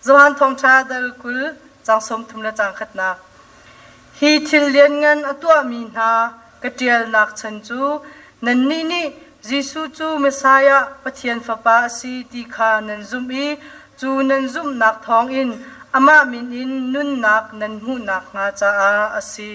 zohan thong cha dal kul chang som thum la chang khat nak hi thil lian ngan atwa mi na katial nak chan chu nan ni Jisu chu Messiah pathian fapa si ti kha nan zum I chu nan zum nak thong in ama min in nun nak nan hu nak nga cha a asi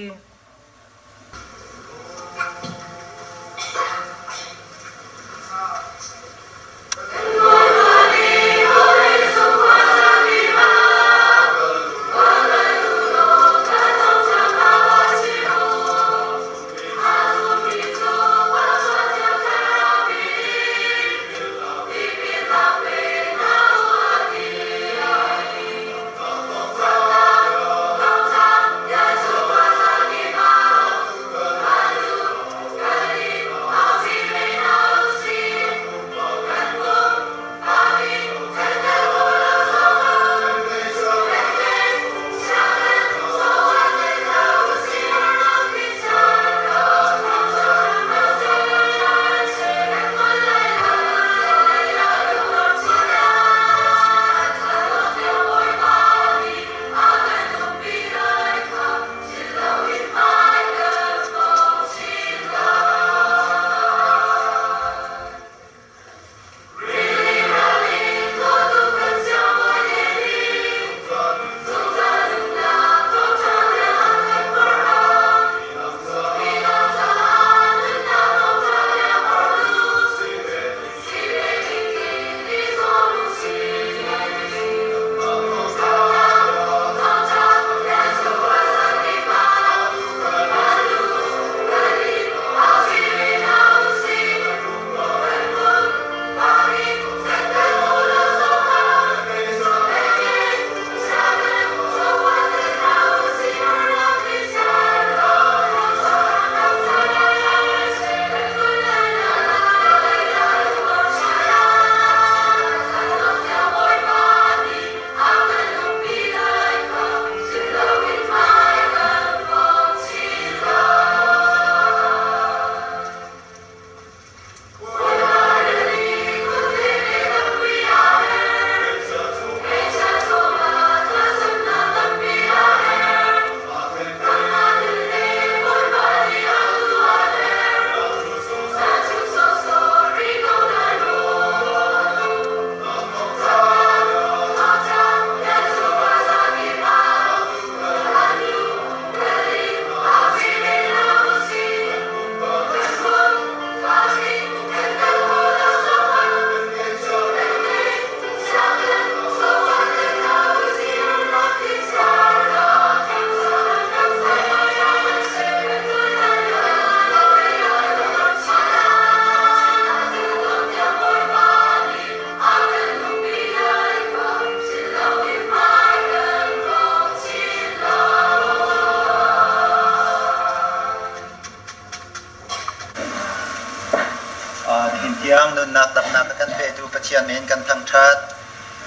yang nun nak dap nak kan pe tu pathian men kan thang that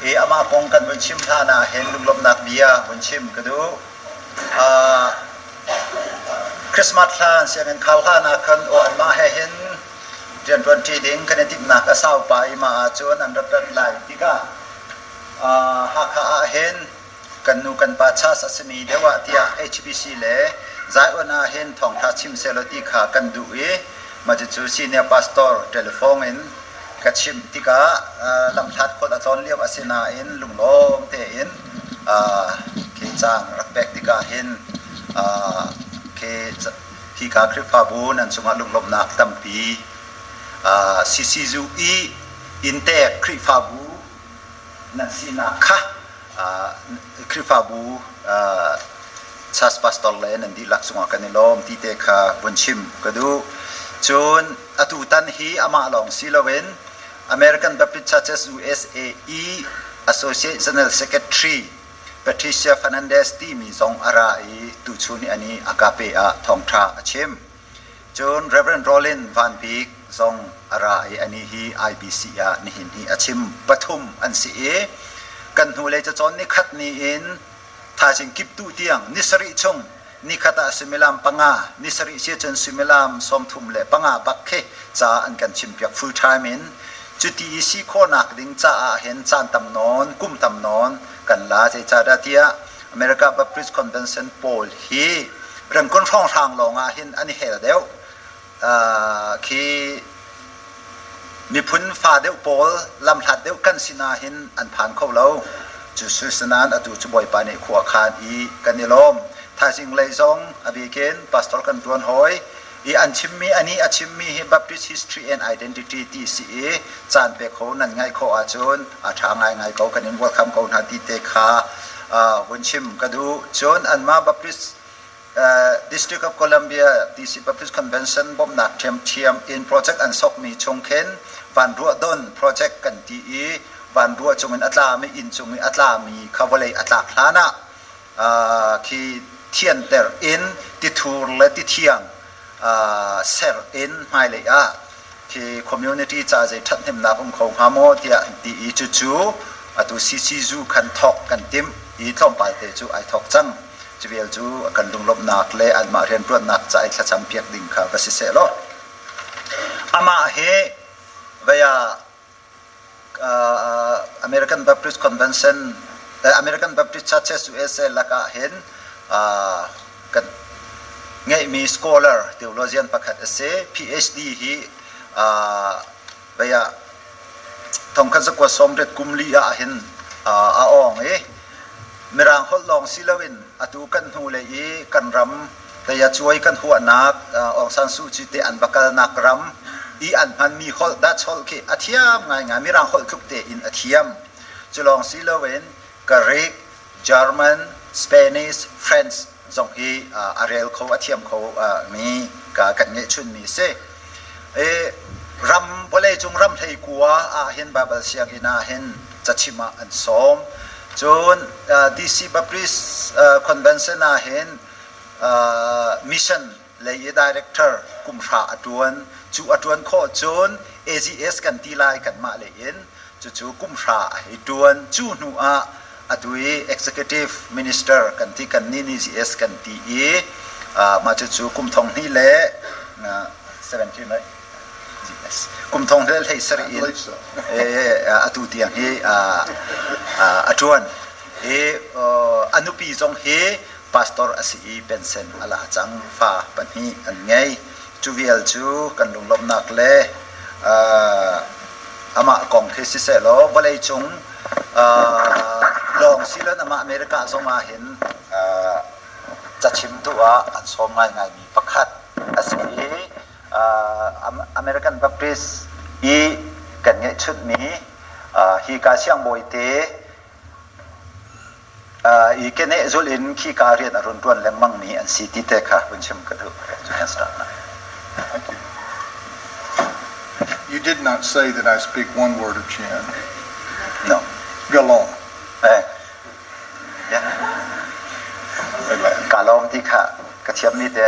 e ama pong kan bun chim tha na hen lum lom nak bia bun chim ka du Christmas than se men khau kha na kan o an ma he hen jan 20 ding kan tik nak a sau pa I ma chon an rat rat lai tika ha kha hen kan nu kan pa cha sa smi dewa tia HBC le zai ona hen thong tha chim se lo ti kha kan du e majuchu senior pastor telephone in kachim tika lam that khot aton liam asina in lunglom te in ke chang rakpek tika hin ke ki ka kripa bun an chunga lunglom nak tampi sisizu I inte kripa bu nan sina kha kripa bu chas pastor le nan di lak chunga kanilom ti te kha bunchim kadu chun atutan hi ama long silowen American Baptist Churches USAE Associate General Secretary Patricia Fernandez ti mi zong arai tu chuni ani akape a thongtha achim chun Reverend Rollin Van Beek zong arai ani hi IBC a ni hin hi achim pathum an si e kan hu le cha chon ni khat ni in tha jing kip tu tiang nisari chung nikata similam panga nisari sia chen similam somthum le panga bakhe cha an kan chimpyak full time in chuti si khonak ding cha hen chan tam non kum tam non กันลาใจจาดาเตียอเมริกาบัพติสต์คอนเวนชั่นโพลฮีเรื่องคนท่องทางลงหินอันนี้เห็นเดียวคือมีพุนฟ้าเดียวโพลลำทัดเดียวกันสินาหินอันผ่านเขาเราจุดสุสนานอดูจุบอยปานิขวาคานอีกันนิลมถ้าสิ่งเลยซงอภิเกนพาสตอร์กันตวนหอยอีอันชิมมีอันนี้อันชิมมีฮิบัพติสต์ history and identity ที่สีจานเปกเขานั่นไงเขาอาจนทางไงเขากันนินว่าคำเขาหน้าที่เตะวันชิมก็ดูจนอันมาบัพติสต์ District of Columbia DC Baptist Convention บ่มหนักเทียม in project อันซอกมีชงเข็นวันรัวดน project กันที่วันรัวจงเป็นอัตลาไม่อินจงเป็นอัตลามีคาวเลยอัตลาคลานะคือเทียนเตอร์อินที่ทูร์และที่เทียงเซอร์อินไม่เลยคือ community จะจะทัดเห็นนับองค์ของฮาโมที่ที่จู่ๆตัวซีซีจูกันทอกกันติมอีท่อมไปเตจูไอทอกจังจะเวียจูกันดุงลบนักเลยอันมาเรียนปวดนักใจขจำเพียกดิ่งข่าวก็สิเสร็จแล้วอามาเฮเวียAmerican Baptist Convention American Baptist Churches USA ละก็เห็นกันไงมี scholar theologian ประคัตเส PhD ฮีเวียทองคันสกวดสมเด็จกุมลีเห็นอาองมีรางฮอลลองซิลวินอตูกันหูเลยกันรำแต่อย่าช่วยกันหัวนักองซันซูจิเตอันบักนักรำอันมันมีฮอลดัชฮอลเคอาเทียมไงมีรางฮอลทุกเตอินอาเทียมจะลองซิลวินกรีกเยอรมันสเปนิชเฟรนช์จงฮีอาเรลเขาอาเทียมเขามีกันเงชุนมีเซรำบริจงรำไทยกัวเห็นบาบเสียกินาเห็นจัดชิมาอันสมจนDC Baptist Convention เห็นMission เลย Director กุมราอดวนจูอดวนข้อจน AGS กันตีลายกันมาเลยเห็นจู่กุมราอดวนจูนัวอดวย Executive Minister กันที่กันนี่ AGS กันตีมาจู่กุมทองนี่แหละ17เลยกุมทองเดลให้สรีอตุเตียงเฮอจวนอนุปีจงเฮพาสตอร์อสีเป็นเซนอลาจังฟ้าปันฮีอันไงจูเวลจูกันลงลมนักเล่อามากองเทสิเซโลบเลยจงลองสิลันอามาอเมริกาส่งมาเห็นจะชิมตัวอันสมง่ายมีประคัดอสีAmerican Baptist กันเงี้ยชุดนี้ฮีกาเชียงบอยเตแค่เนจุลินขี้การเรียนอรุณรวนแรงมั่งมีอันสีติเตค่ะเป็นชิมกระดูกจุดนั้นสตาร์ทนะ You did not say that I speak one word of Chin. No. Galong. กาลองที่ค่ะกระเทียมนี่เต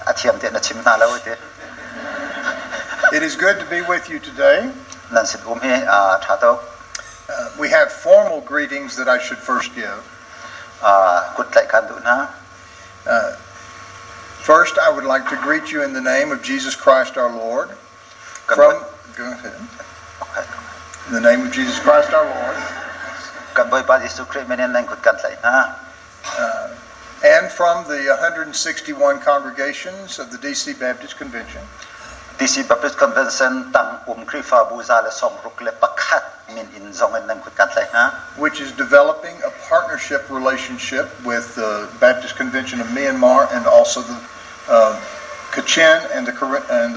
อาเทียมเตนะชิมนาแล้วเตIt is good to be with you today. We have formal greetings that I should first give. First, I would like to greet you in the name of Jesus Christ our Lord. Go ahead. In the name of Jesus Christ our Lord. And from the 161 congregations of the DC Baptist Convention. DC Baptist Convention ตั้งคริฟาบูซาและสมรุกและประคัดมินอินซองเงินนั่งคุยกันเลยฮะ which is developing a partnership relationship with the Baptist Convention of Myanmar and also the Cochran and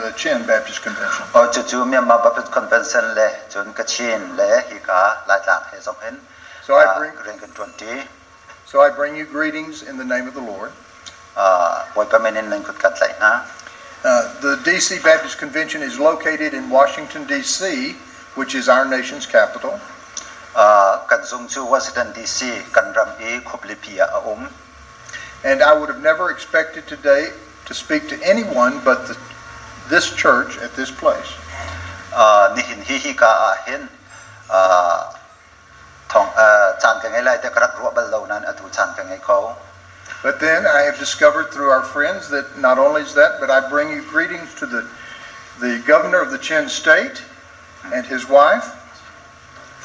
the Chin Baptist Convention จู่ๆMyanmar Baptist Convention เลยจน Cochran เลยฮิกาหลายหลังให้สองเห็นเรื่องกัน20 So I bring you greetings in the name of the Lord. ไว้ประมาณนั้นนั่งคุยกันเลยนะThe DC Baptist Convention is located in Washington, D.C., which is our nation's capital. And I would have never expected today to speak to anyone but this church at this place. But then I have discovered through our friends that not only is that, but I bring you greetings to the governor of the Chin State and his wife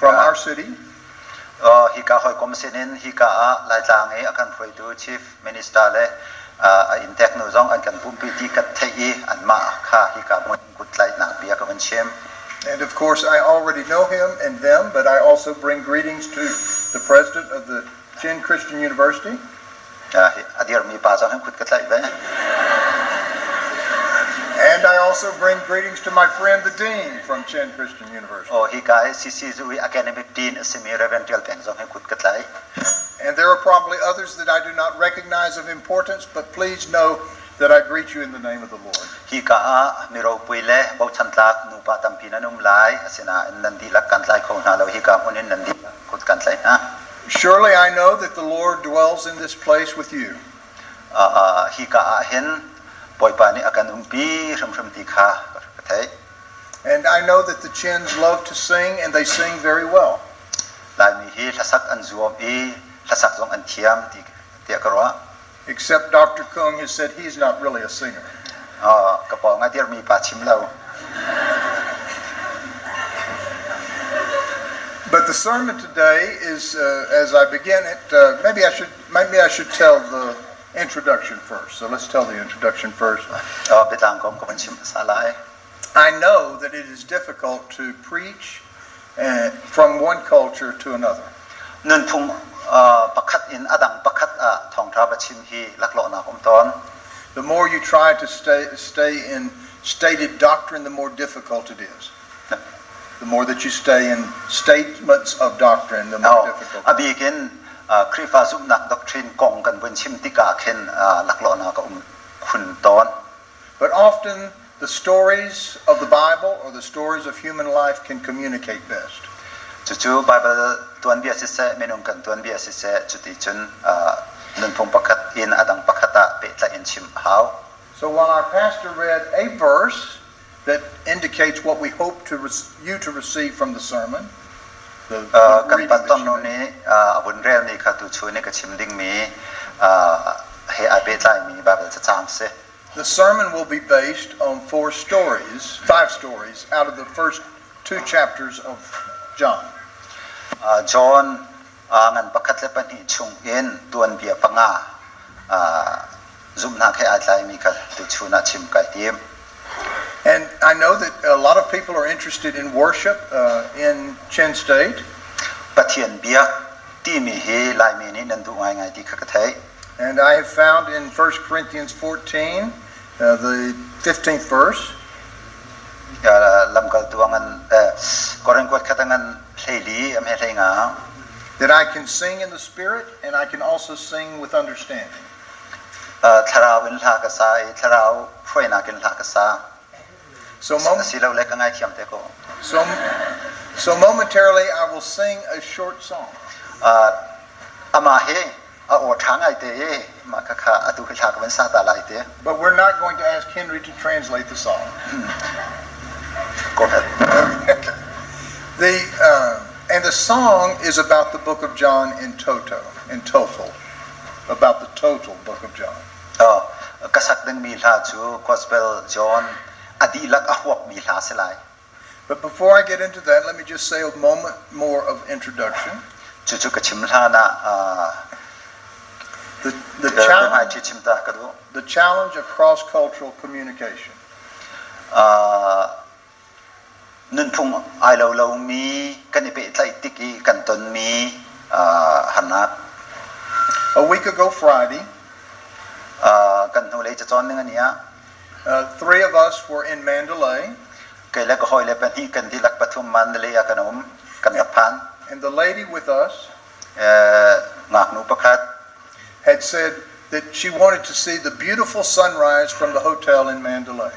from our city. hi ka hoi kom sinin hi ka lai tlang e akan phoi tu chief minister le in techno zong an kan pum pi ti kat thei an ma kha hi ka mon kut lai na pia ka ban chem. And of course, I already know him and them, but I also bring greetings to the president of the Chin Christian University. Adir mi pa zong kut kat lai ve. And I also bring greetings to my friend the dean from Chin Christian University. Oh hi ka CC zui academic dean semi reverend tel peng zong kut kat lai. And there are probably others that I do not recognize of importance, but please know that I greet you in the name of the Lord. Hi ka mi ro pui le bo chan tlak nu pa tam pi na num lai asina nan di lak kan lai ko na lo hi ka unin nan di kut kan lai ha. Surely I know that the Lord dwells in this place with you. Hi ka hen boy pa ni akan umpi ram ti kha ka thai. And I know that the Chins love to sing, and they sing very well. Lai mi hi thasak an zuom e thasak zong an thiam ti ka ro. Except Dr. Kung has said he's not really a singer. Ka po nga dir mi pa chim lo. But the sermon today is, as I begin it, maybe I should tell the introduction first. So let's tell the introduction first. Bitang kom ko ban chim sa lai. I know that it is difficult to preach from one culture to another. Nun phung pakhat in adang pakhat thong tha ba chim hi laklo na kom ton. The more you try to stay in stated doctrine, the more difficult it is. The more that you stay in statements of doctrine, the more difficult. Abigin krifa zum nak doctrine kong kan bun chim tika khen laklo na ka khun ton. But often the stories of the Bible or the stories of human life can communicate best. Chu Bible tuan bia se menung kan tuan bia se chuti chun nun phung pakhat in adang pakhata pe tla in chim how. So while our pastor read a verse that indicates what we hope you to receive from the sermon, the kan paton no ni abun rel ni kha tu chu ni ka chim ding mi he a pe tlai mi Bible cha chang se. The sermon will be based on 5 stories out of the first 2 chapters of John. John ngan pakhat le pani chung in tuan bia panga zum na khe atlai mi kha tu chuna chim kai tim. And I know that a lot of people are interested in worship in Chin State. Pathian bia ti mi he lai mi ni nan du ngai ti kha ka thai. And I have found in 1 Corinthians 14, the 15th verse, that I can sing in the Spirit and I can also sing with understanding. So momentarily I will sing a short song. But we're not going to ask Henry to translate the song. Go ahead. And the song is about the book of John in total, about the total book of John. But before I get into that, let me just say a moment more of introduction. The challenge of cross-cultural communication. A week ago Friday, 3 of us were in Mandalay. And the lady with us had said that she wanted to see the beautiful sunrise from the hotel in Mandalay.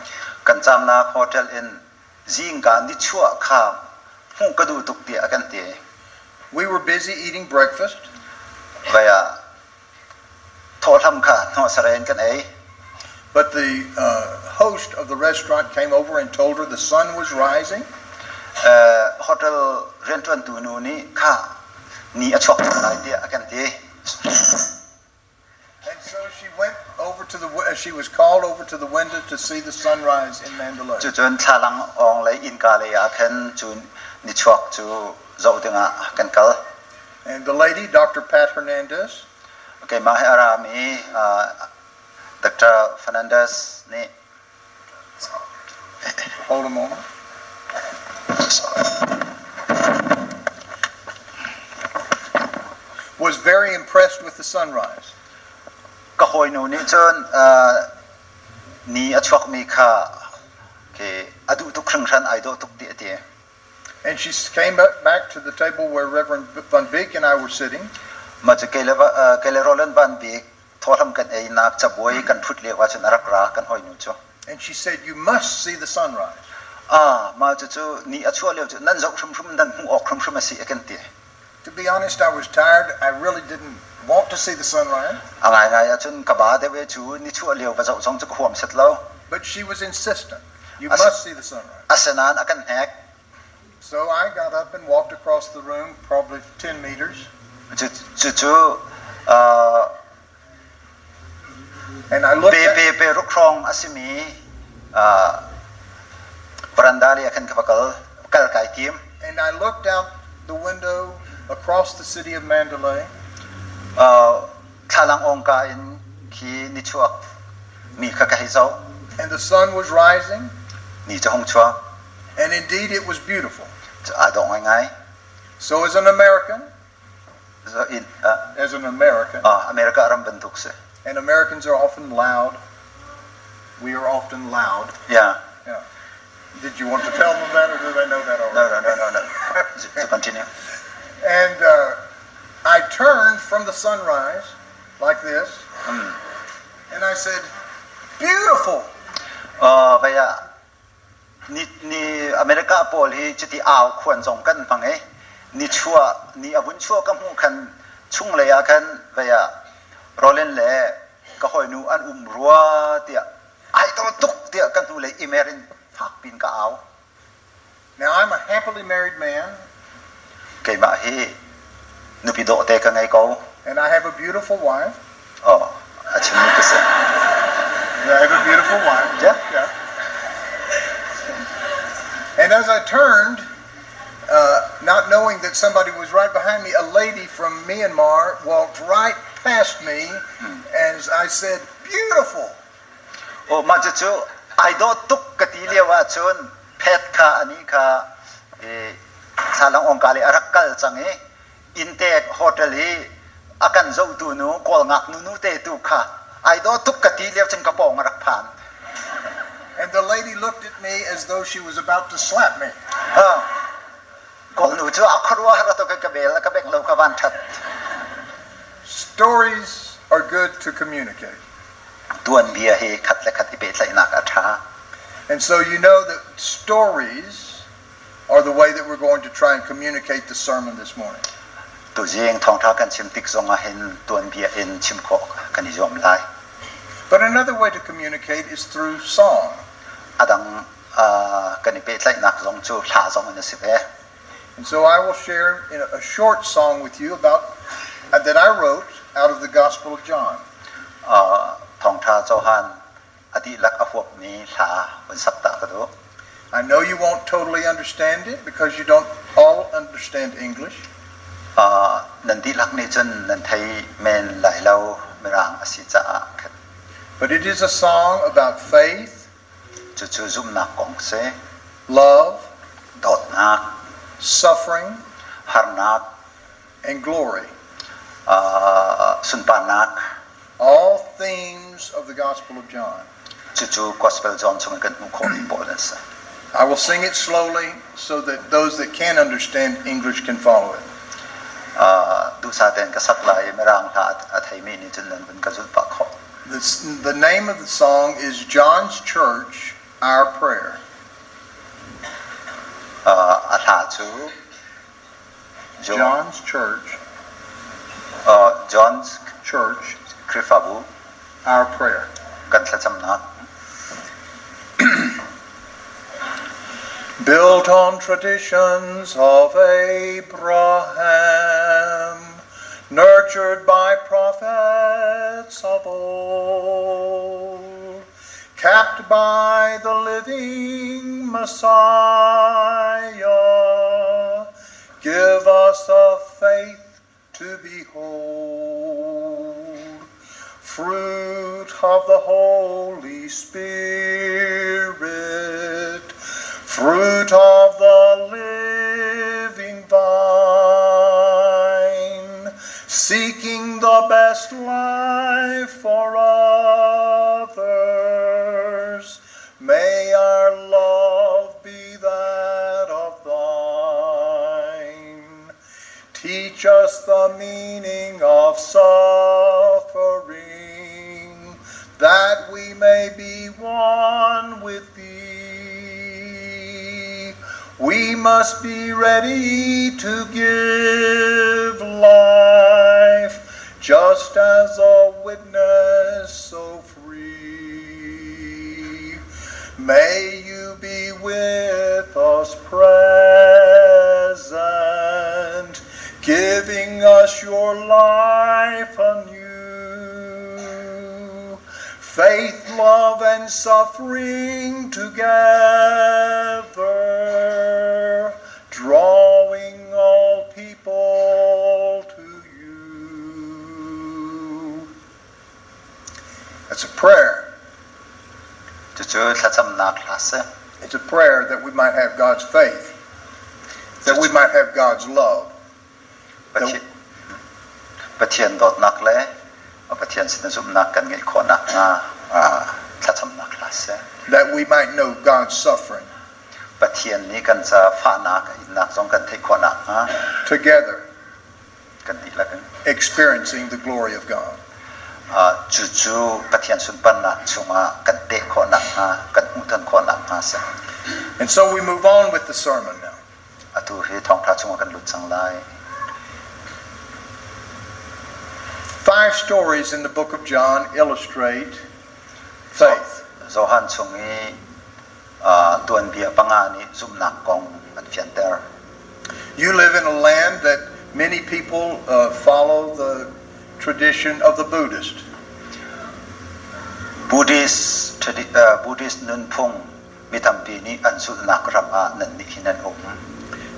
Hotel in We were busy eating breakfast. But the host of the restaurant came over and told her the sun was rising. Hotel restaurant ni achok And so she went over to she was called over to the window to see the sunrise in Mandalay. And the lady, Dr. Pat Hernandez. Okay, mahi arami Dr. Fernandez ni. Hold a moment. Was very impressed with the sunrise. Kahoy no ni chon ni achwak mi kha ke adu tu Cochran ai do tuk ti ati. And she came back to the table where Reverend Van Beek and I were sitting. Ma che kele Roland Van Beek thoram kan ei nak chaboy kan phut le wa chon arak ra kan hoy nu cho. And she said, "You must see the sunrise." Ma chu ni achwa le chu nan zau shum shum dan hu ok shum shum si akan ti. To be honest, I was tired. I really didn't want to see the sunrise. Angai ngai chun ka ba de we chu ni chu le ba zau chong chu huam set lo. But she was insistent. You must see the sunrise. Asanan akan hek. So I got up and walked across the room, probably 10 meters. And I looked at, pe rukrong asimi barandali akan kapakal kal kai tim. and I looked out the window across the city of Mandalay. Thalang ong ka in ki ni chuak mi ka kai zau And the sun was rising. ni chong chua And indeed, it was beautiful. adong ngai. So as an American, So in America, aram bentuk se. and Americans are often loud. We are often loud. Yeah. Yeah. Did you want to tell them that, or do they know that already? No. So continue. And I turned from the sunrise like this, and I said, "Beautiful." Vaya ni America pol hi chiti aw khwan jong kan pangai ni chua ni abun chua ka mu kan chung le ya kan vaya rolen le ka hoi nu an ruwa tia ai to tuk tia kan tu le imerin phak pin ka aw. Now I'm a happily married man, Kay ma hi nu pi do te ka ngai ko and I have a beautiful wife. achim ni kase. I have a beautiful wife. Yeah. And as I turned, not knowing that somebody was right behind me, a lady from Myanmar walked right past me, as I said, "Beautiful." Ma chu ai do tuk ka ti le wa chun phet kha ani kha salang ong kali arakal change intek hotel hi akan zo tu nu kol ngak nu te tu kha ai do tuk ka ti le chen ka pong rak phan. And the lady looked at me as though she was about to slap me. Kol nu chu akhrwa har to ka bel ka bek lo ka van that. Stories are good to communicate. Tuan bia he khat le khat pe tlai nak atha. And so you know that stories are the way that we're going to try and communicate the sermon this morning. Tu jing thong tha kan chim tik zonga hin tuan bia in chim kho kan jom lai. But another way to communicate is through song. Adang kan pe tlai nak zong chu tha zong ne sibe. And so I will share in a short song with you about that I wrote out of the Gospel of John. Thong tha Johan adi lak ahop ni tha un sak ta ka do. I know you won't totally understand it because you don't all understand English. Nan di lak ni chen nan thai men lai lo merang asi cha khat. But it is a song about faith, Chu chu zum nak kong se love, dot nak suffering, har nak and glory. sun pa nak All themes of the Gospel of John. chu chu gospel John chung kan mu khon bo den sa. I will sing it slowly so that those that can understand English can follow it. Du sa ten ka sak lai merang tha athai mi ni chen nan bun ka zul pa kho. The name of the song is John's Church, Our Prayer. Atha chu John's Church, John's Church, Krifabu Our Prayer. kan thla cham nak. Built on traditions of Abraham, nurtured by prophets of old, capped by the living Messiah, give us a faith behold, fruit of the Holy Spirit, fruit of the living vine, seeking the best life for others. May our love be that of thine. Teach us the meaning of suffering, that we may be one with thee. We must be ready to give life, just as a witness so free. May you be with us present, giving us your life anew. Faith, love, and suffering together, drawing all people to you. That's a prayer. It's a prayer that we might have God's faith, that we might have God's love. That we might know God's suffering. Together, experiencing the glory of God. And so we move on with the sermon now. 5 stories in the book of John illustrate faith. You live in a land that many people follow the tradition of the Buddhist.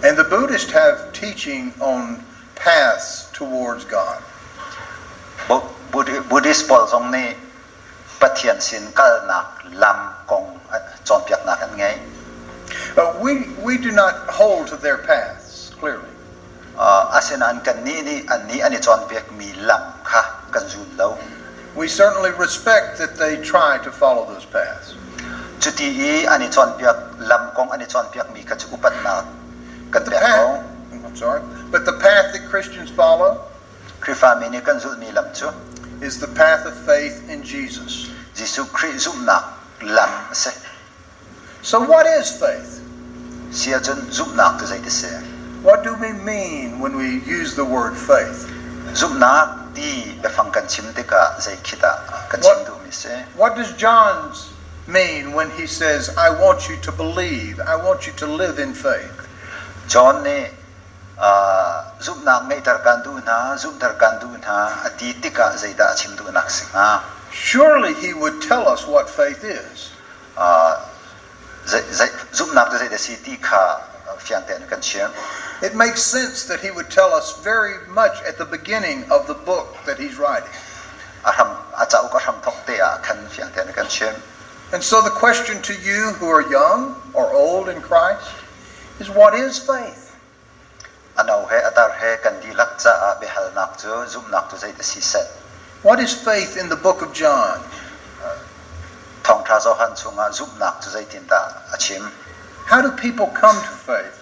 And the Buddhists have teaching on paths towards God. Buddhist polsong ni pathian sin kalnak lam kong chonpiak nak an ngai. We do not hold to their paths clearly. Asin an kan ni ani chonpiak mi lam kha kan zul lo. We certainly respect that they try to follow those paths. Chuti I ani chonpiak lam kong ani chonpiak mi ka chu upat na kan pek ko. I'm sorry, but the path that Christians follow is the path of faith in Jesus. So what is faith? What do we mean when we use the word faith? What does John mean when he says, I want you to believe, I want you to live in faith? John ne giúp nàng ngay tar kandu na giúp tar kandu na ati tika zaida achim du nak singa. Surely he would tell us what faith is. Giúp nak zaida si tika fianten kan chen. It makes sense that he would tell us very much at the beginning of the book that he's writing. Aram achau ka ram thok te a kan fianten kan chen. And so the question to you who are young or old in Christ is, what is faith? What is faith in the book of John? How do people come to faith?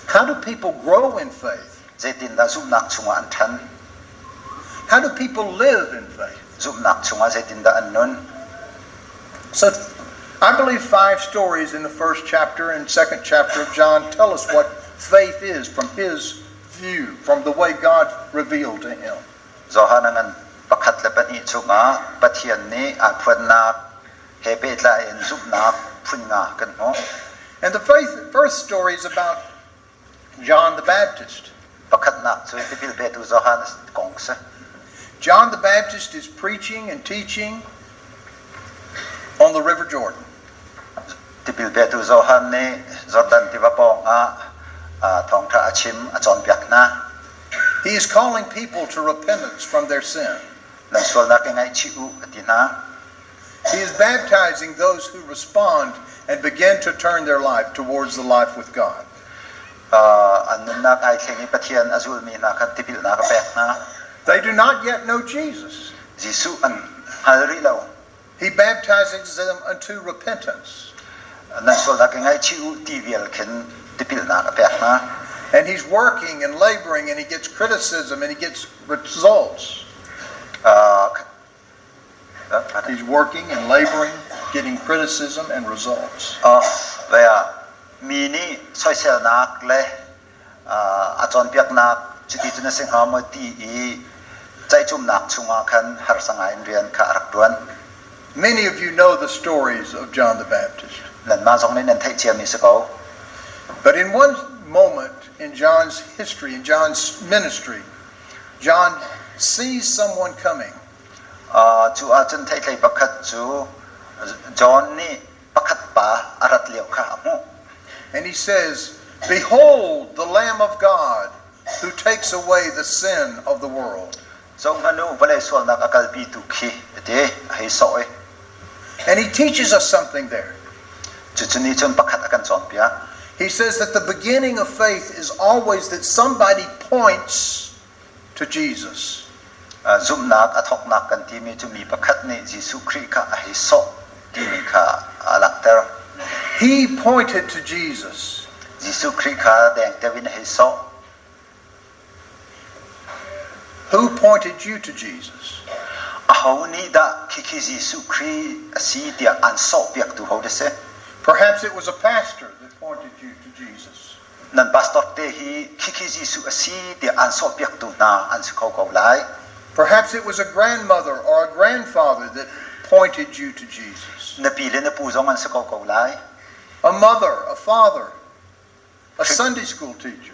How do people grow in faith? How do people live in faith? So I believe 5 stories in the first chapter and second chapter of John tell us what faith is from his view, from the way God revealed to him. And the first story is about John the Baptist. John the Baptist is preaching and teaching on the River Jordan. Jordan ti bapong thong tha achim achon piak na He is calling people to repentance from their sin. lan sol na ke ngai chi u atina He is baptizing those who respond and begin to turn their life towards the life with God. an na kai thengi pathian azul mi na khat tipil na ka pek na They do not yet know Jesus. Jisu an halri lo He baptizes them unto repentance. nan sol na ke ngai chi u ti vial khen tipil na ka pek na And he's working and laboring and he gets criticism and he gets results. He's working and laboring, getting criticism and results. Vaya mi ni soi sel nak le achon piak nak chuti tuna sing ha mo ti I chai chum nak chunga khan har sanga in rian kha rak duan Many of you know the stories of John the Baptist. nan ma jong ni nan thai chiam ni se ko But in one moment in John's history, in John's ministry, John sees someone coming. chu a chen thai thai pakhat chu John ni pakhat pa arat leo kha amu And he says, "Behold the Lamb of God who takes away the sin of the world." jong anu vale sol nak akal pi tu khi te hai so e And he teaches us something there. chu chu ni chon pakhat akan chon pia He says that the beginning of faith is always that somebody points to Jesus. zum nak athok nak kan ti mi chu mi pakhat ni Jisu Christ kha hai so ti mi kha alak ter He pointed to Jesus. Jisu Christ kha deng te win hai so Who pointed you to Jesus? ahau ni da kiki Jisu Christ asi dia an so piak tu ho de se Perhaps it was a pastor that pointed you to Jesus. nan pastor te hi kiki Jisu asi dia an so piak tu na an se ko ko lai Perhaps it was a grandmother or a grandfather that pointed you to Jesus. na pi le na pu jong an se ko ko lai A mother, a father, a Sunday school teacher.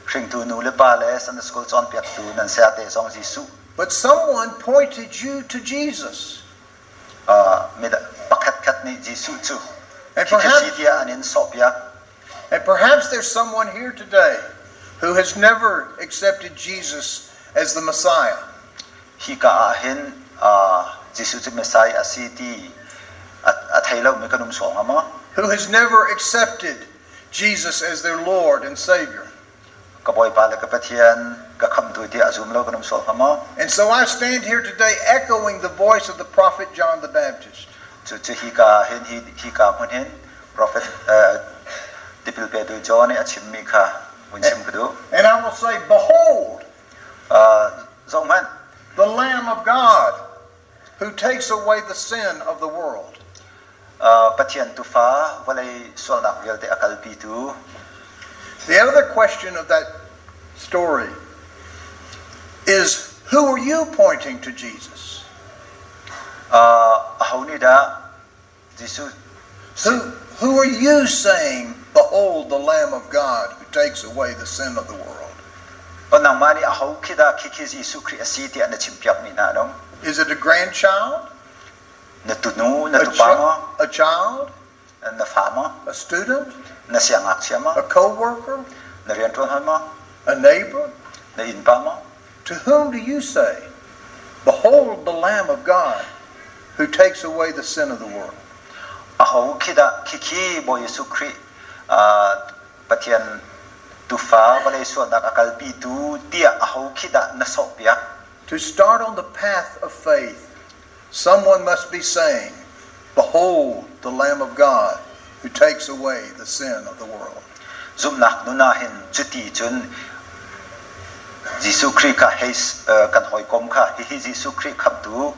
Shing tu nu le pa le san school chon piak tu nan se ate jong Jisu But someone pointed you to Jesus. me da pakhat khat ni Jisu chu And kiki perhaps, si dia anin so piak and perhaps there's someone here today who has never accepted Jesus as the Messiah. hi ka ahin Jisu chu mesai asi ti a thailo me kanum song ama Who has never accepted Jesus as their Lord and Savior. ka boy pa le ka pathian ka kham tu ti azum lo kanum song ama And so I stand here today echoing the voice of the prophet John the Baptist. chu chu hi ka hin hi ka mun hin prophet dipil pe du John a chim mi kha mun chim ku du And I will say, "Behold, zong man the Lamb of God who takes away the sin of the world." pathian tu fa walai sol nak vel te akal pi tu The other question of that story is, who are you pointing to Jesus? ahau ni da Jisu Who are you saying, "Behold the Lamb of God who takes away the sin of the world"? onang mani ahau khida kiki Jisu Christ asi ti an chim piak ni na dong Is it a grandchild? na tu nu na A, tu pa mo a child? na fa mo A student? na siang ak siya mo A co-worker? na rian tuan han mo A neighbor? na in pa mo To whom do you say, "Behold the Lamb of God who takes away the sin of the world"? ahau khida kiki bo Yesu Christ pathian tu fa walai so nak akal pi tu tia ahau khida na so piak To start on the path of faith, someone must be saying, "Behold the Lamb of God who takes away the sin of the world." zum nak nu na hin chuti chun Jisu Christ ka heis kan hoi kom kha hi Jisu Christ khap tu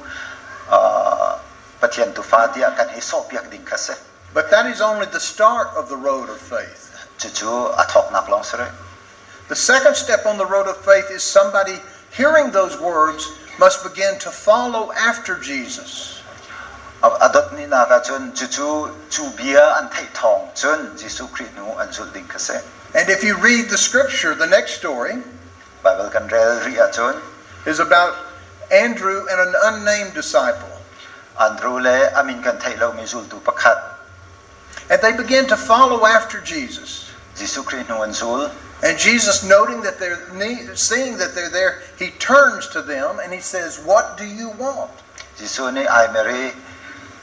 pathian tu fa tia kan he so piak ding kha se But that is only the start of the road of faith. chu chu athok nak long sre The second step on the road of faith is somebody hearing those words must begin to follow after Jesus. adot ni na ka chun chu chu bia an thai thong chun Jisu Christ nu an zul ding kha se And if you read the scripture, the next story Bible kan rel ri a chun is about Andrew and an unnamed disciple. Andrew le amin kan thai lo mi zul tu pakhat And they began to follow after Jesus. Jisu Christ nuan sul And Jesus, noting that seeing that they're there, he turns to them and he says, "What do you want?" Jisu ni ai Mary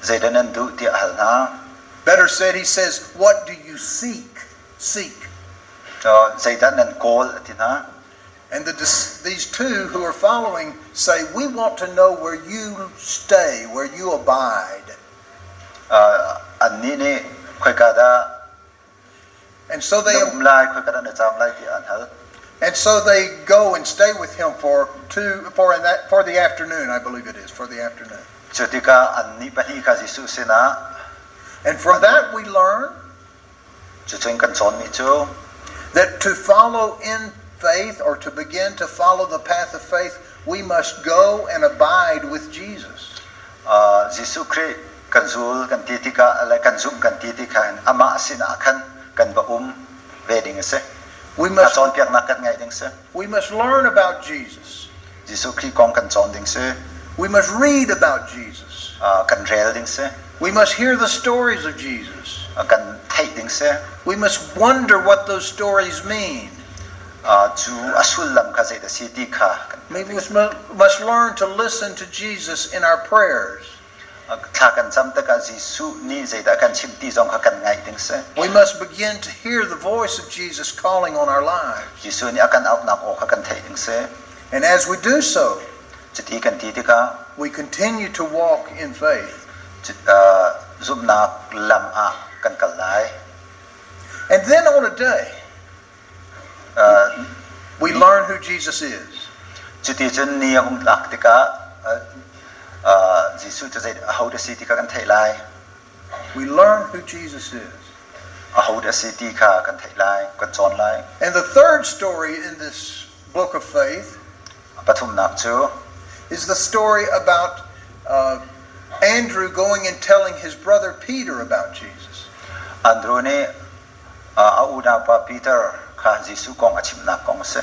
zaidanan du ti alna Better said, he says, "What do you seek?" Seek. cho zaidanan call atina And these two who are following say, "We want to know where you stay, where you abide." anni ni khoi kada And so they lai khoi kada na jam lai ti anhal go and stay with him for the afternoon, I believe it is, for the afternoon. chutika anni pani ka Jisu sina And from that we learn chuching kan son mi chu that to follow in faith, or to begin to follow the path of faith, we must go and abide with Jesus. Jisu Christ kan zul kan titika ala kan zum kan titika ama sina kan kan ba wedding se We must son piak na kan ngai ding se we must learn about Jesus. Jisu Christ kong kan son ding se We must read about Jesus. kan rel ding se We must hear the stories of Jesus. kan thai ding se We must wonder what those stories mean. chu asul lam ka zai da city kha Maybe we must learn to listen to Jesus in our prayers. kha kan sam ta ka Jisu ni zai da kan chim ti jong kha kan ngai ding se We must begin to hear the voice of Jesus calling on our lives. Jisu ni akan out na ko kha kan thai ding se And as we do so, chuti kan titika we continue to walk in faith. zum na lam a kan kalai And then on a day, we learn who Jesus is. chuti chun ni hum lak tika Jisu ta zai how the city ka kan thai lai We learn who Jesus is. how the city ka kan thai lai kan chon lai And the third story in this book of faith pathum nak chu is the story about Andrew going and telling his brother Peter about Jesus. Andrew ni auda pa Peter kha Jisu kong achim nak kong se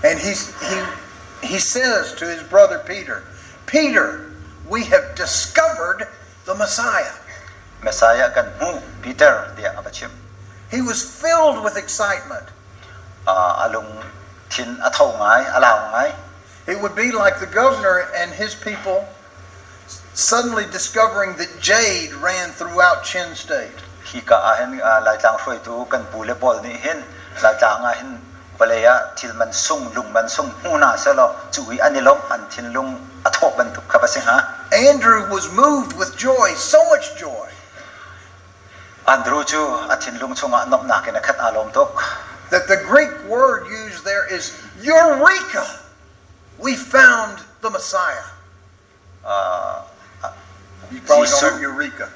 And he says to his brother Peter, "Peter, we have discovered the Messiah." Messiah kan hu Peter dia abachim He was filled with excitement. alung thin athau ngai alaw ngai It would be like the governor and his people suddenly discovering that jade ran throughout Chin State. hi ka ahen lai tang hroi tu kan pule bol ni hin lai tang a hin balaya thil man sung lung man sung huna selo chui anilom an thin lung athok ban tuk kha ha Andrew was moved with joy, so much joy, Andrew chu athin lung chunga nop na ken khat alom tok that the Greek word used there is Eureka! We found the Messiah. You probably don't have Eureka.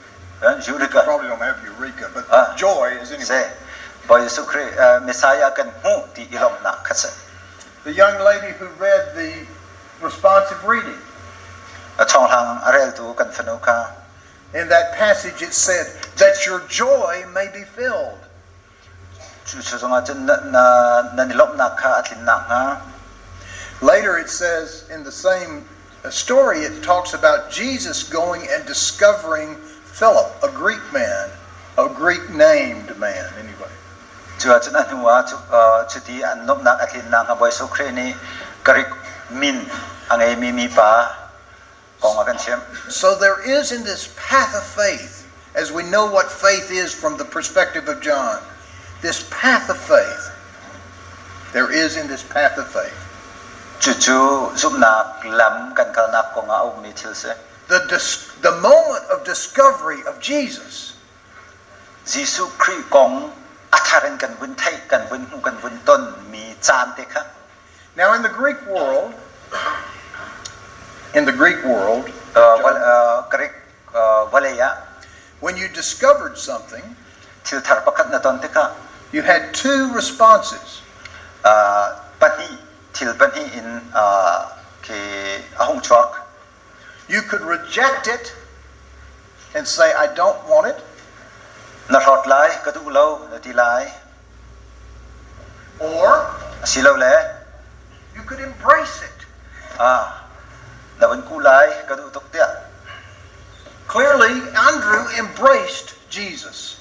Eureka Probably don't have Eureka, but joy is anyway. se boy Jisu Christ Messiah kan hu ti ilom na khat The young lady who read the responsive reading, chong hang arel tu kan fanu ka in that passage it said, that your joy may be filled. chu chu zonga chen na nilom na kha atlin na nga Later it says in the same story, it talks about Jesus going and discovering Philip, a Greek man, a Greek named man anyway. chu chen an huwa chu ti an nop na atlin na nga boy so khreni karik min angai mi pa kong akan chem So there is in this path of faith, as we know what faith is from the perspective of John, this path of faith, there is in this path of faith chu zum na lam kan kal na ko nga om ni thil se the moment of discovery of Jesus. Jisu Christ kong atharan kan bun thai kan bun hu kan bun ton mi chan te kha Now in the Greek world, karik walaya when you discovered something, thil thar pakat na ton te kha you had two responses. pani thil pani in ke ahong chok You could reject it and say, "I don't want it," na rot lai ka du lo na ti lai or si lo le you could embrace it. na ban ku lai ka du tok tia Clearly, Andrew embraced Jesus.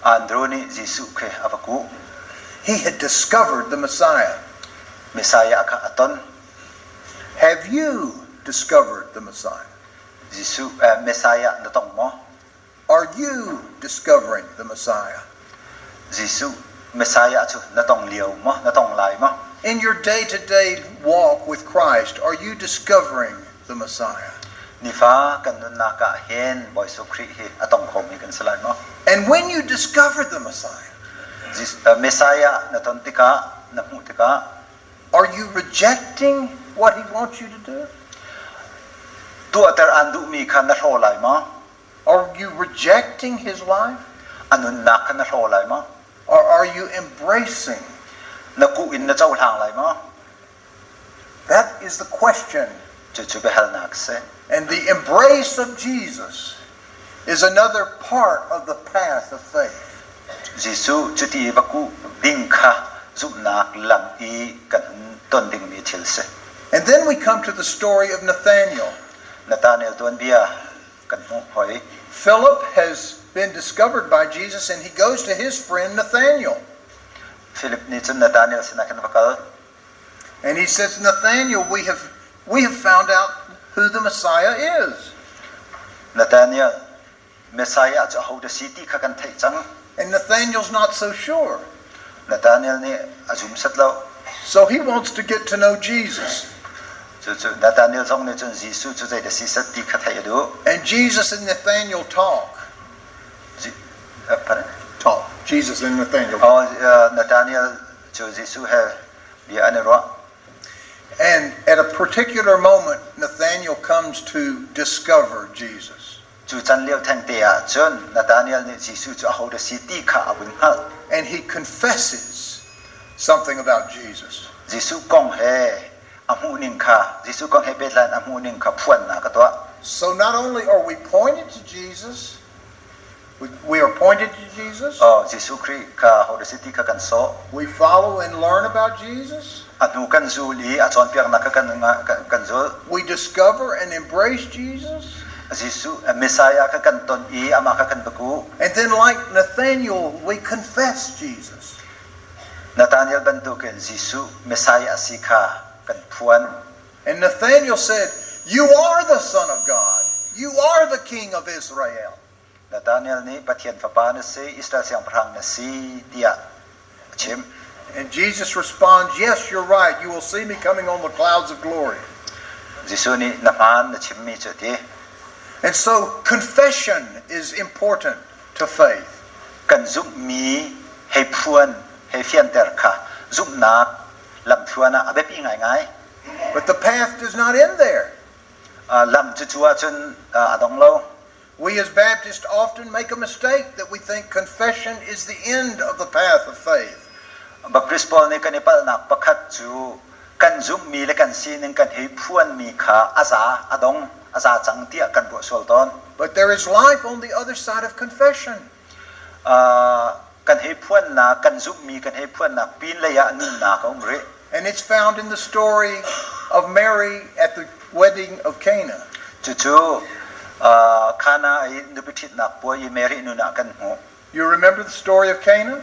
Androni Jisu ke avaku He had discovered the Messiah. Messiah ka aton Have you discovered the Messiah? Jisu Messiah natong mo Are you discovering the Messiah? Jisu Messiah chu natong liao mo natong lai mo In your day-to-day walk with Christ, are you discovering the Messiah? Nifa kanun na ka hen boy so kri he atong khomi kan salan mo And when you discover the Messiah, Messiah naton tika namu tika are you rejecting what he wants you to do? tu atar andu mi kan na ro lai mo Are you rejecting his life? anun na kan na ro lai mo Or are you embracing? na ku in na chau hang lai mo That is the question. chu chu be hal nak se And the embrace of Jesus is another part of the path of faith. Jisu chu ti ba ku ding kha zup nak lam I kan ton ding mi thil se And then we come to the story of Nathanael. Nathaniel ton bia kan mu hoi Philip has been discovered by Jesus, and he goes to his friend Nathanael. Philip ni chun Nathaniel sinakan bakal And he says, Nathanael, we have found out who the Messiah is. Nathaniel Messiah chu ho the city kha kan thai chang And Nathanael's not so sure. Nathaniel ni azum satlo So he wants to get to know Jesus. chu Nathaniel song ni chun Jisu chu zai the si sat ti kha thai du And Jesus and Nathanael talk. Talk. Jesus and Nathanael. Nathaniel chu Jisu ha bia ani ro And at a particular moment, Nathanael comes to discover Jesus. chu chan liao thang te a chun Nathaniel ni Jisu chu ho the city kha abun hal And he confesses something about Jesus. Jisu kong he amu ning kha Jisu kong he betlan amu ning kha phuan na ka to So not only are we pointed to Jesus, we are pointed to Jesus, Jisu kri kha ho the city kha kan so we follow and learn about Jesus, anu kan zuli a chon piak na ka kan zul we discover and embrace Jesus, Jisu Messiah ka kan ton I ama ka kan baku and then like Nathanael, we confess Jesus. Nathaniel bantu ken Jisu Messiah asika kan phuan And Nathanael said, "You are the Son of God. You are the King of Israel." Nathaniel ni pathian papa na se Israel siang prang na si dia chim And Jesus responds, "Yes, you're right. You will see me coming on the clouds of glory." Jisu ni naman na chim mi chati And so confession is important to faith. kan zup mi he phuan he fian ter kha zup na lam phuana abe pi ngai ngai But the path does not end there. lam chu chua chun adong lo We as Baptists often make a mistake that we think confession is the end of the path of faith. Baptist Paul ni kanipal nak pakhat chu kan zup mi le kan sin kan he phuan mi kha aza adong aza chang tia kan bo sol ton But there is life on the other side of confession. kan he phuan na kan zup mi kan he phuan na pin le ya nun na ka umre And it's found in the story of Mary at the wedding of Cana. chu chu khana ai nupitit nak po I Mary nu na kan hu You remember the story of Cana?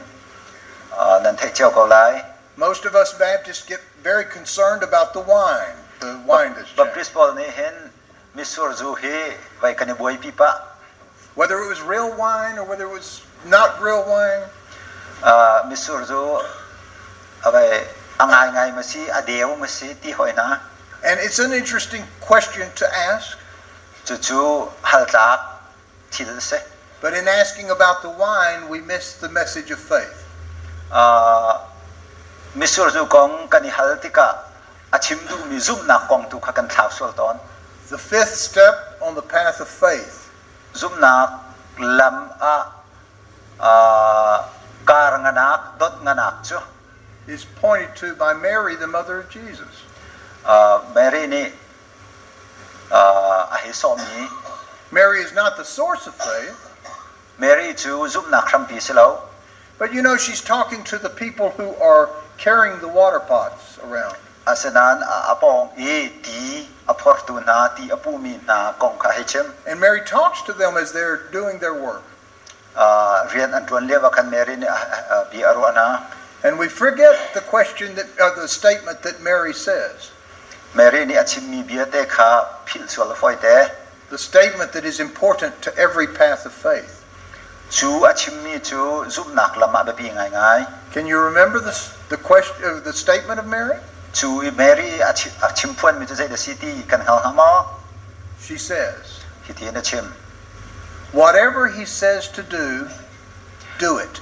nan thai chao ko lai Most of us Baptists get very concerned about the wine that's changed. Baptist Paul ni hen misur zu he vai kan boi pi pa Whether it was real wine or whether it was not real wine, misur zu avai angai ngai masi adeu masi ti hoi na and it's an interesting question to ask. chu chu hal tak thil se But in asking about the wine, we miss the message of faith. misur zu kong kani hal tika achim du mi zum na kong tu kha kan thap sol ton The fifth step on the path of faith zum na lam kar nganak dot nganak chu is pointed to by Mary, the mother of Jesus. Mary ni ahi som ni Mary is not the source of faith, Mary chu zum na khram pi selo but you know she's talking to the people who are carrying the water pots around. asenan apong ti aportuna ti apumi na kong kha hechem And Mary talks to them as they're doing their work. rian an tuan lewa kan Mary ni bi arwana And we forget the question that, the statement that Mary says. Mary ni achimmi biate kha phil sol foite The statement that is important to every path of faith. chu achimmi chu zup nak lama be pi ngai ngai Can you remember the question, the statement of Mary? chu Mary achim phuan mi tu zai the city kan hal hama She says, hi ti na chim whatever he says to do it.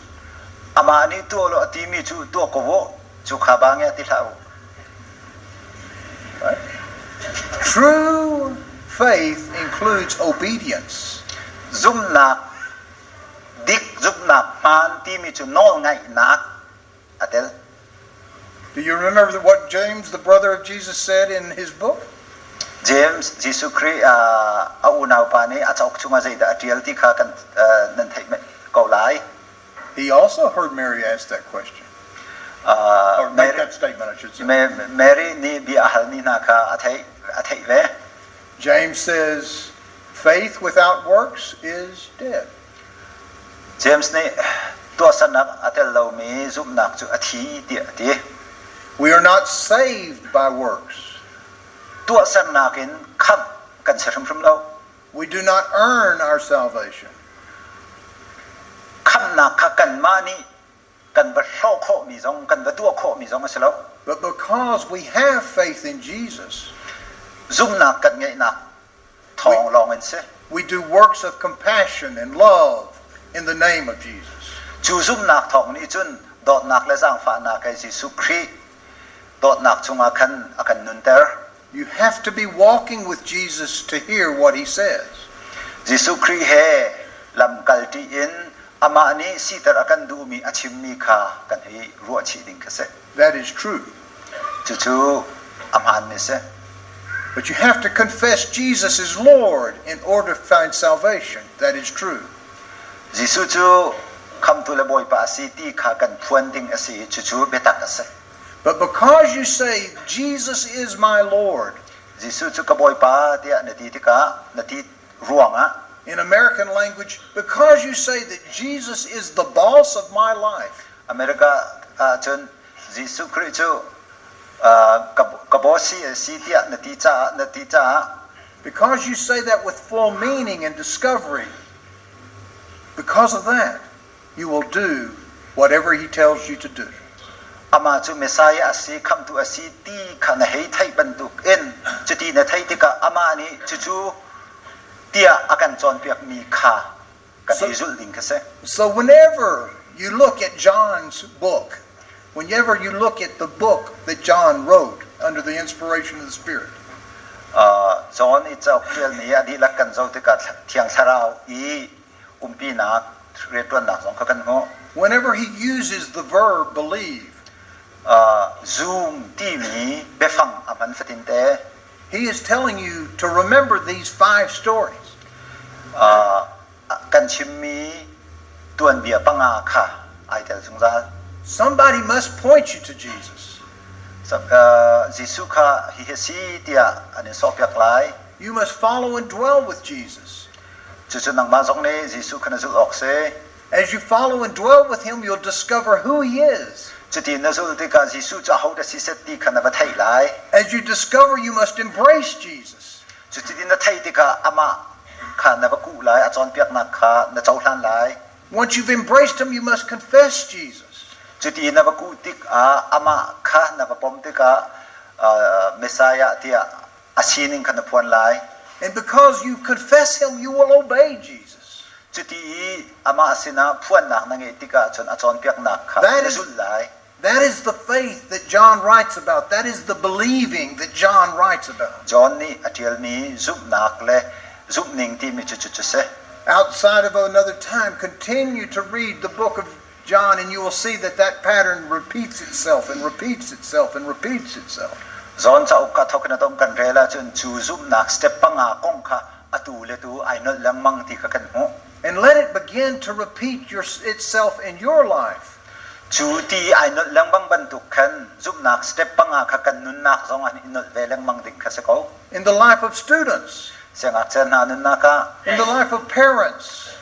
ama ni tu lo ati mi chu to ko wo chu kha ba nge ti thau Right? True faith includes obedience. zum nak dik zum nak man ti mi chu nol ngai nak atel Do you remember what James, the brother of Jesus, said in his book? James Jisu Kri a unau pa ni a chok chunga zai da atrial ti kha kan nan thai me ko lai He also heard Mary ask that question. Or make that statement, I should say. Mary ni bi ahal ni na kha athai ve James says, faith without works is dead. James ni to sanak atel lo mi zum nak chu athi ti We are not saved by works. to sanak in kham kan sarum from lo We do not earn our salvation. kham na kha kan ma ni kan ba so kho mi jong kan ba tu kho mi jong se lo But because we have faith in Jesus, zum nak kan ngai na thong long en se we do works of compassion and love in the name of Jesus. chu zum nak thong ni chun dot nak le jang fa na kai Jisu Kri dot nak chunga khan akan nun ter You have to be walking with Jesus to hear what he says. Jisu Kri he lam kalti in ama ni sitar akan du mi achim mi kha kan hi ru chi ding ka se That is true. chu chu amhan ni se But you have to confess Jesus is Lord in order to find salvation. That is true. Jisu chu kham tu le boy pa si ti kha kan phuan ding asi chu chu betak ase But because you say, Jesus is my Lord, Jisu chu ka boy pa dia na ti ka na ti ruanga in American language, because you say that Jesus is the boss of my life, America chun Jisu Kri chu ka bo si dia na ti cha because you say that with full meaning and discovery, because of that, you will do whatever he tells you to do. ama chu Messiah asi kham tu asi ti khan hei thai ban tu en chu ti na thai ti ka ama ni chu chu tia akan chon piak mi kha ka So- izul ding ka se So whenever you look at John's book, whenever you look at the book that John wrote under the inspiration of the Spirit, John it's a clear ni adi la kan zo te ka thiang sarau I umpi na retron na song ka kan ho whenever he uses the verb believe, zoom ti mi be phang aman fatin te he is telling you to remember these 5 stories. kan chim mi tuan bia panga kha ai tel sung za Somebody must point you to Jesus. sab Jisu kha hi he si tia ani so pyak lai You must follow and dwell with Jesus. chu chu nang ma jong ne Jisu khana zul ok se As you follow and dwell with him, you'll discover who he is. chu ti na zul te ka Jisu cha ho da si set ti khana ba thai lai As you discover, you must embrace Jesus. chu ti na thai ti ka ama kha na ba ku lai a chon piak na kha na chau hlan lai Once you've embraced him, you must confess Jesus. chu ti na ba ku tik ama kha na ba pom te ka Messiah tia asining khana phuan lai And because you confess him, you will obey Jesus. chu ti ama asina phuan nak na nge ti ka chon a chon piak na kha That na is- zul lai That is the faith that John writes about. That is the believing that John writes about. John ni atial mi zup nak le zup ning ti mi chu chu chu se Outside of another time, continue to read the book of John, and you will see that that pattern repeats itself and repeats itself and repeats itself. John cha ka thok na tom kan rela chun chu zup nak step panga kong kha atu le tu ai no lang mang ti ka kan ho And let it begin to repeat itself in your life. chu ti ai no lang bang ban tu khan zup nak step panga kha kan nun nak zong an no ve lang mang ding kha se ko In the life of students, se ngak chen na nun na ka in the life of parents,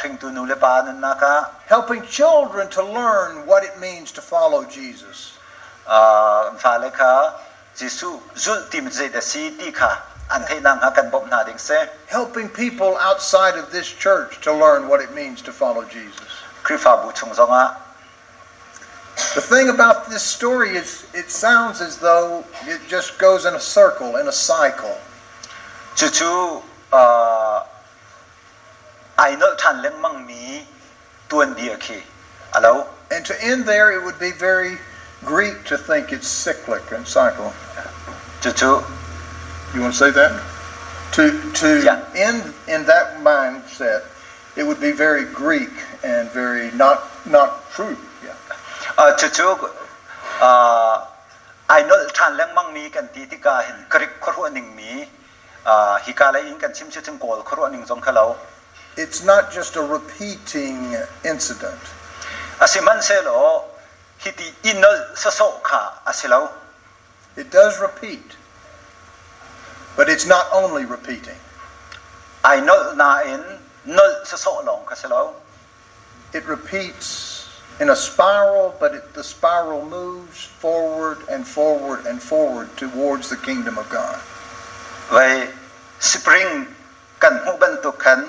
ring tu nu le pa nun na ka helping children to learn what it means to follow Jesus. fa le ka Jisu zul tim je da si ti kha an thei nang ha kan bom na ding se Helping people outside of this church to learn what it means to follow Jesus. kri fa bu chung zonga The thing about this story is it sounds as though it just goes in a circle, in a cycle. chu ai no than leng mang mi tuan bia khi alo And to end there, it would be very Greek to think it's cyclic and cycle. chu You want to say that? To Yeah. end in that mindset, it would be very Greek and very not true. Yeah. chu ai no than leng mang mi kan ti ti ka hin krik khru ning mi hi ka lai in kan chim chu chung kol khru ning jong khalo It's not just a repeating incident. asiman se lo hiti inol sa so kha asilo It does repeat, but it's not only repeating. ai no na in nol sa so long ka silo It repeats in a spiral, but the spiral moves forward and forward and forward towards the kingdom of God. vai spring kan hu ban tu khan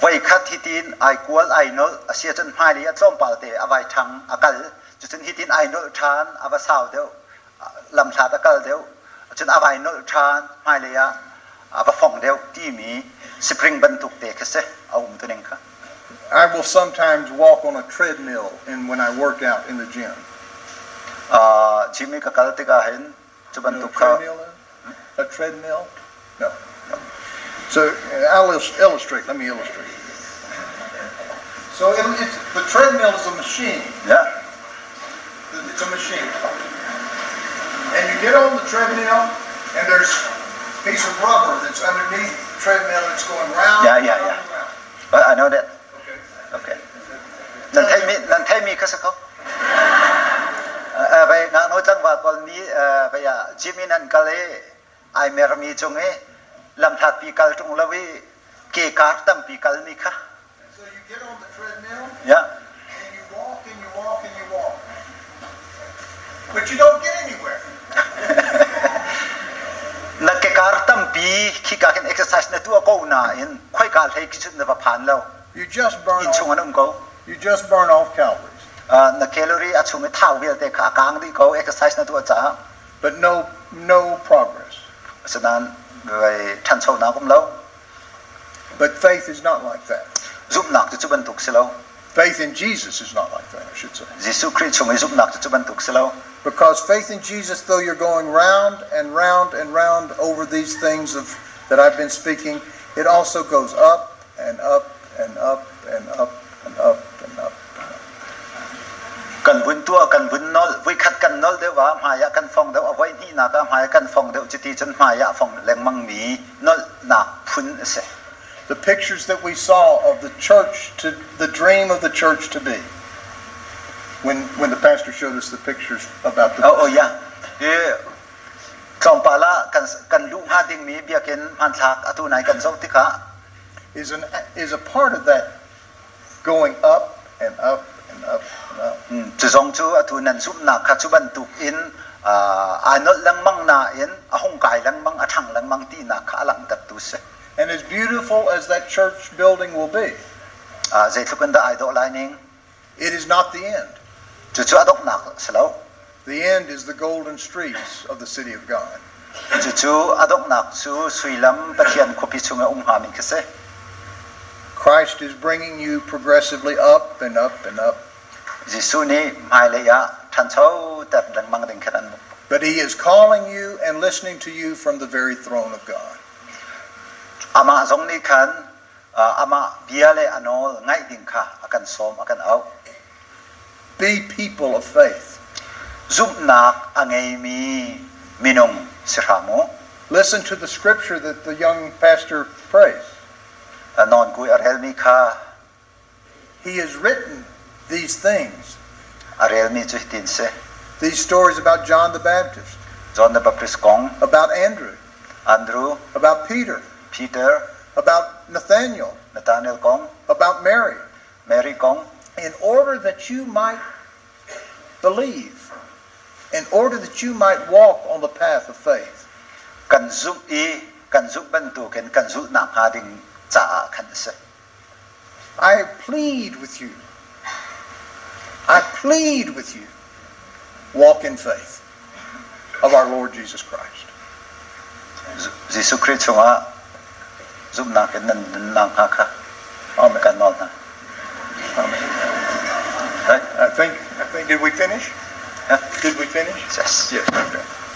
vai khat hitin ai kwal ai no asia chen mai li atlom palte avai thang akal chen hitin ai no than ava saw deu lam tha akal deu chen avai no than mai le ya ava phong deu ti mi spring ban tu te khase aum tu ning kha I will sometimes walk on a treadmill when I work out in the gym. jimmy ka kal te ka hen chu ban You know tu what kha a treadmill is? A treadmill? No. So I'll illustrate. Let me illustrate. So the treadmill is a machine. yeah It's a machine. And you get on the treadmill, and there's a piece of rubber that's underneath the treadmill that's going round Yeah, and yeah, round yeah. and round. I know that Okay. okay nan thai mi ka sa ko vai nga no chang wa kol mi vai ya jimmy nan kale ai mer mi chung e lam that pi kal chung lawi ke kar tam pi kal mi kha So you get on the treadmill, yeah and you walk and you walk and you walk. But you don't get anywhere. na ke kar tam pi khi ka ken exercise na tu ko na in khoi kal thai ki chut na ba phan lo You just burn in chung off, anum ko you just burn off calories, na calorie a chung e thau vel te kha kang di ko exercise na tu cha but no progress. sanan vai than chau na kum lo But faith is not like that. zum nak chu ban tuk selo Faith in Jesus is not like that, I should say. Jisu Christ chung e zum nak chu ban tuk selo Because faith in Jesus, though you're going round and round and round over these things that I've been speaking, it also goes up and up and up and up and up and up. kan bun tua kan bun nol vi khat kan nol de wa maya kan phong de avai ni na ka maya kan phong de chiti chen maya phong leng mang mi nol na phun se The pictures that we saw of the church, the dream of the church to be, when the pastor showed us the pictures about the oh yeah e trong pala kan lu ha ding mi bia ken han thak atu nai kan zo ti kha is a part of that going up and up and up and up. chu zong chu atu nan sup na kha chu ban tuk in a nol lang mang na in a hong kai lang mang a thang lang mang ti na kha lang tak tu se And as beautiful as that church building will be, zai thukan da idol lining it is not the end. chu chu adok na selo The end is the golden streets of the city of God. chu adok nak chu suilam pathian khopi chunga ha min kase Christ is bringing you progressively up and up and up, Jisu ni mai le ya than chau tat dang mang ding khan but he is calling you and listening to you from the very throne of God. ama zong ni khan ama biale anol ngai ding kha akan som akan au Be people of faith. zup nak angai mi minung siramo Listen to the scripture that the young pastor prays. non kui arhel mi kha He has written these things, arhel mi chu tin se these stories about John the Baptist, John the Baptist kong about Andrew, Andrew about Peter, Peter about Nathaniel, Nathaniel kong about Mary, Mary kong in order that you might believe, in order that you might walk on the path of faith. kan giúp ban tu kan giúp nang ha ding cha kan se I plead with you. I plead with you. Walk in faith of our Lord Jesus Christ. Giêsu Christ chunga giúp na kan nang ha kha Amen. kan non na Amen. right I think, did we finish? Huh? Did we finish? yes Yes. Okay.